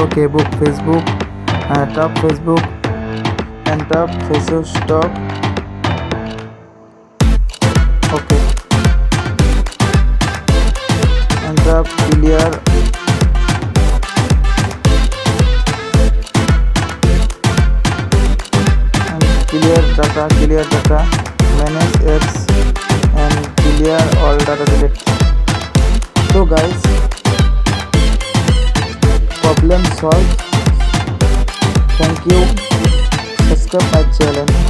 Facebook book Facebook, tap Facebook and tap Facebook stop. Okay, and tap clear. And clear data, manage apps and clear all data delete. So guys, problem solved. Thank you. Subscribe my channel.